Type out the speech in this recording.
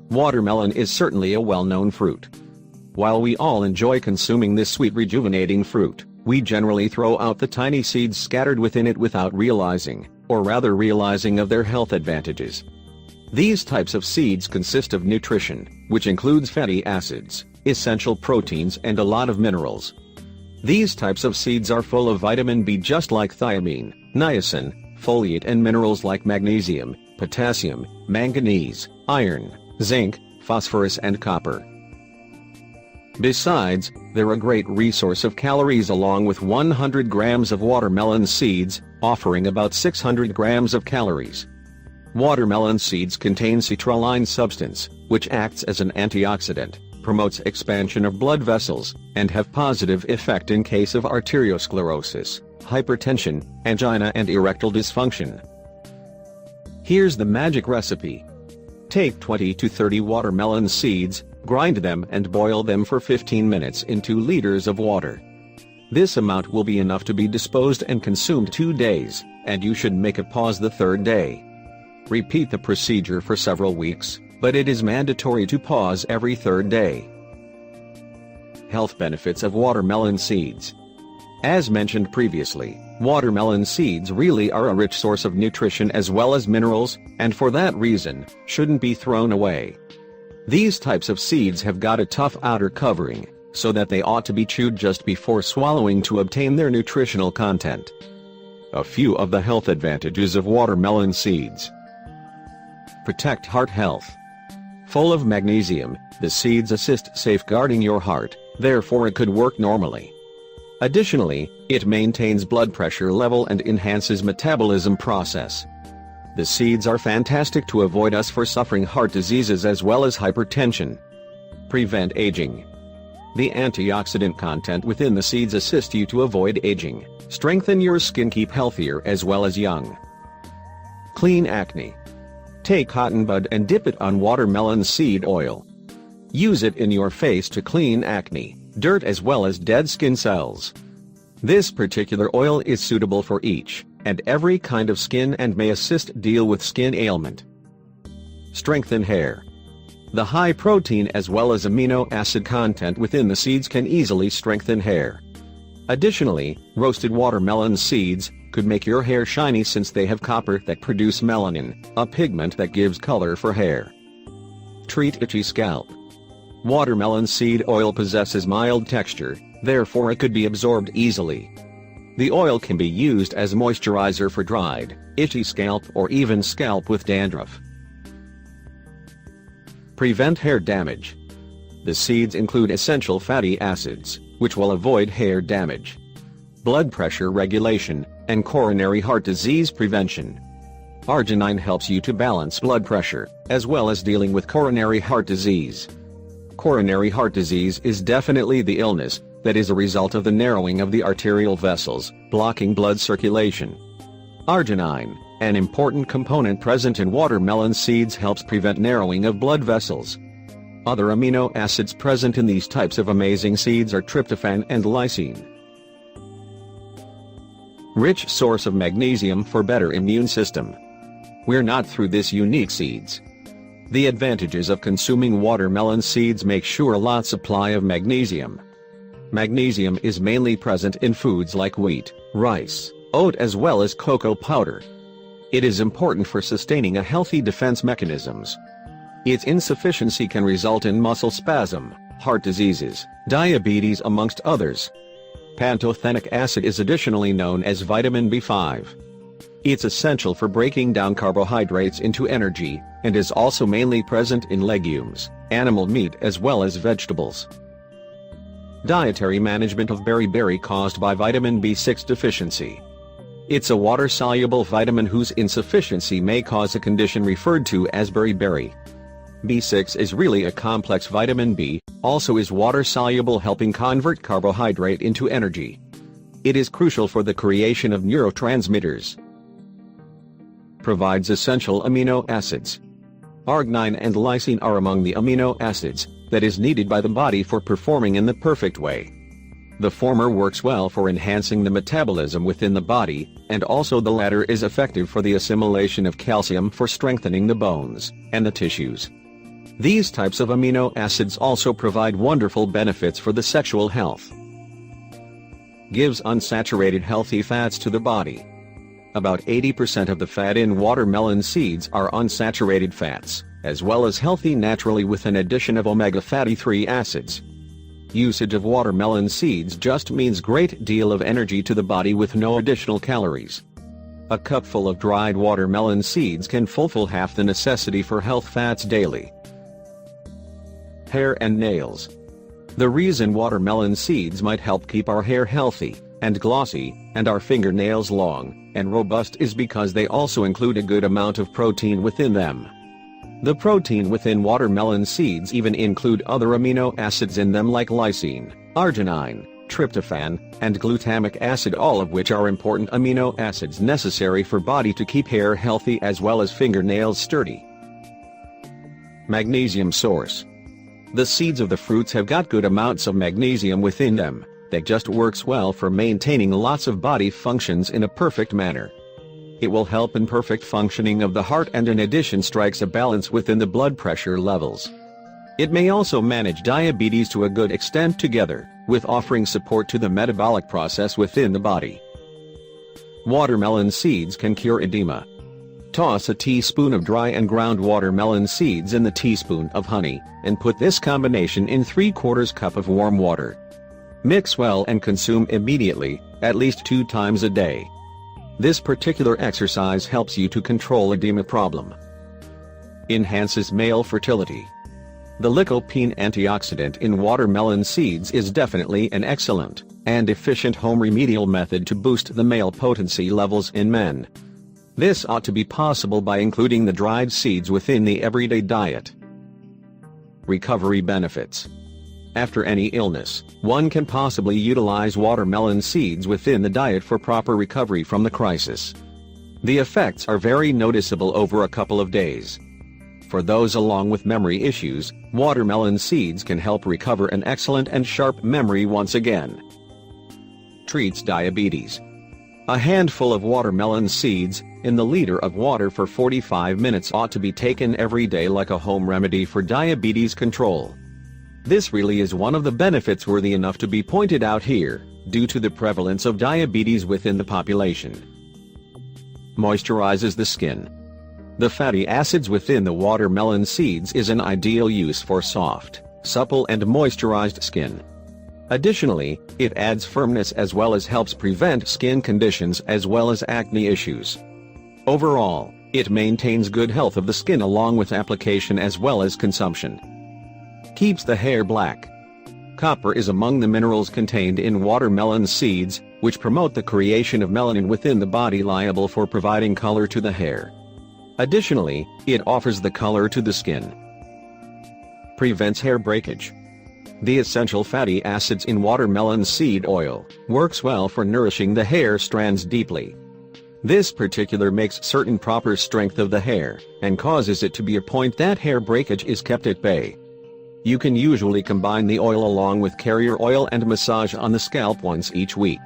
Watermelon is certainly a well-known fruit. While we all enjoy consuming this sweet rejuvenating fruit, we generally throw out the tiny seeds scattered within it without realizing, or rather realizing of their health advantages. These types of seeds consist of nutrition, which includes fatty acids, essential proteins and a lot of minerals. These types of seeds are full of vitamin B just like thiamine, niacin, folate and minerals like magnesium, potassium, manganese, iron, zinc, phosphorus and copper. Besides, they're a great resource of calories along with 100 grams of watermelon seeds, offering about 600 grams of calories. Watermelon seeds contain citrulline substance, which acts as an antioxidant, promotes expansion of blood vessels, and have positive effect in case of arteriosclerosis, hypertension, angina and erectile dysfunction. Here's the magic recipe. Take 20 to 30 watermelon seeds, grind them and boil them for 15 minutes in 2 liters of water. This amount will be enough to be disposed and consumed 2 days, and you should make a pause the 3rd day. Repeat the procedure for several weeks, but it is mandatory to pause every 3rd day. Health benefits of watermelon seeds. As mentioned previously, watermelon seeds really are a rich source of nutrition as well as minerals, and for that reason, shouldn't be thrown away. These types of seeds have got a tough outer covering, so that they ought to be chewed just before swallowing to obtain their nutritional content. A few of the health advantages of watermelon seeds. Protect heart health. Full of magnesium, the seeds assist safeguarding your heart, therefore it could work normally. Additionally, it maintains blood pressure level and enhances metabolism process. The seeds are fantastic to avoid us for suffering heart diseases as well as hypertension. Prevent aging. The antioxidant content within the seeds assist you to avoid aging, strengthen your skin, keep healthier as well as young. Clean acne. Take cotton bud and dip it on watermelon seed oil. Use it in your face to clean acne, dirt as well as dead skin cells. This particular oil is suitable for each and every kind of skin and may assist deal with skin ailment. Strengthen hair. The high protein as well as amino acid content within the seeds can easily strengthen hair. Additionally, roasted watermelon seeds could make your hair shiny since they have copper that produce melanin, a pigment that gives color for hair. Treat itchy scalp. Watermelon seed oil possesses mild texture, therefore it could be absorbed easily. The oil can be used as moisturizer for dried, itchy scalp or even scalp with dandruff. Prevent hair damage. The seeds include essential fatty acids, which will avoid hair damage. Blood pressure regulation, and coronary heart disease prevention. Arginine helps you to balance blood pressure, as well as dealing with coronary heart disease. Coronary heart disease is definitely the illness that is a result of the narrowing of the arterial vessels, blocking blood circulation. Arginine, an important component present in watermelon seeds, helps prevent narrowing of blood vessels. Other amino acids present in these types of amazing seeds are tryptophan and lysine. Rich source of magnesium for better immune system. We're not through this unique seeds. The advantages of consuming watermelon seeds make sure a lot supply of magnesium. Magnesium is mainly present in foods like wheat, rice, oat as well as cocoa powder. It is important for sustaining a healthy defense mechanisms. Its insufficiency can result in muscle spasm, heart diseases, diabetes amongst others. Pantothenic acid is additionally known as vitamin B5. It's essential for breaking down carbohydrates into energy, and is also mainly present in legumes, animal meat as well as vegetables. Dietary management of beriberi caused by vitamin B6 deficiency. It's a water-soluble vitamin whose insufficiency may cause a condition referred to as beriberi. B6 is really a complex vitamin B, also is water-soluble, helping convert carbohydrate into energy. It is crucial for the creation of neurotransmitters. Provides essential amino acids. Arginine and lysine are among the amino acids that is needed by the body for performing in the perfect way. The former works well for enhancing the metabolism within the body, and also the latter is effective for the assimilation of calcium for strengthening the bones and the tissues. These types of amino acids also provide wonderful benefits for the sexual health. Gives unsaturated healthy fats to the body. About 80% of the fat in watermelon seeds are unsaturated fats, as well as healthy naturally with an addition of omega fatty 3 acids. Usage of watermelon seeds just means great deal of energy to the body with no additional calories. A cupful of dried watermelon seeds can fulfill half the necessity for health fats daily. Hair and nails. The reason watermelon seeds might help keep our hair healthy and glossy, and our fingernails long and robust is because they also include a good amount of protein within them. The protein within watermelon seeds even include other amino acids in them like lysine, arginine, tryptophan, and glutamic acid, all of which are important amino acids necessary for body to keep hair healthy as well as fingernails sturdy. Magnesium source. The seeds of the fruits have got good amounts of magnesium within them, that just works well for maintaining lots of body functions in a perfect manner. It will help in perfect functioning of the heart and in addition strikes a balance within the blood pressure levels. It may also manage diabetes to a good extent together, with offering support to the metabolic process within the body. Watermelon seeds can cure edema. Toss a teaspoon of dry and ground watermelon seeds in the teaspoon of honey, and put this combination in 3/4 cup of warm water. Mix well and consume immediately, at least 2 times a day. This particular exercise helps you to control edema problem. Enhances male fertility. The lycopene antioxidant in watermelon seeds is definitely an excellent and efficient home remedial method to boost the male potency levels in men. This ought to be possible by including the dried seeds within the everyday diet. Recovery benefits. After any illness, one can possibly utilize watermelon seeds within the diet for proper recovery from the crisis. The effects are very noticeable over a couple of days. For those along with memory issues, watermelon seeds can help recover an excellent and sharp memory once again. Treats diabetes. A handful of watermelon seeds, in the liter of water for 45 minutes ought to be taken every day like a home remedy for diabetes control. This really is one of the benefits worthy enough to be pointed out here, due to the prevalence of diabetes within the population. Moisturizes the skin. The fatty acids within the watermelon seeds is an ideal use for soft, supple and moisturized skin. Additionally, it adds firmness as well as helps prevent skin conditions as well as acne issues. Overall, it maintains good health of the skin along with application as well as consumption. Keeps the hair black. Copper is among the minerals contained in watermelon seeds, which promote the creation of melanin within the body liable for providing color to the hair. Additionally, it offers the color to the skin. Prevents hair breakage. The essential fatty acids in watermelon seed oil works well for nourishing the hair strands deeply. This particular makes certain proper strength of the hair, and causes it to be a point that hair breakage is kept at bay. You can usually combine the oil along with carrier oil and massage on the scalp once each week.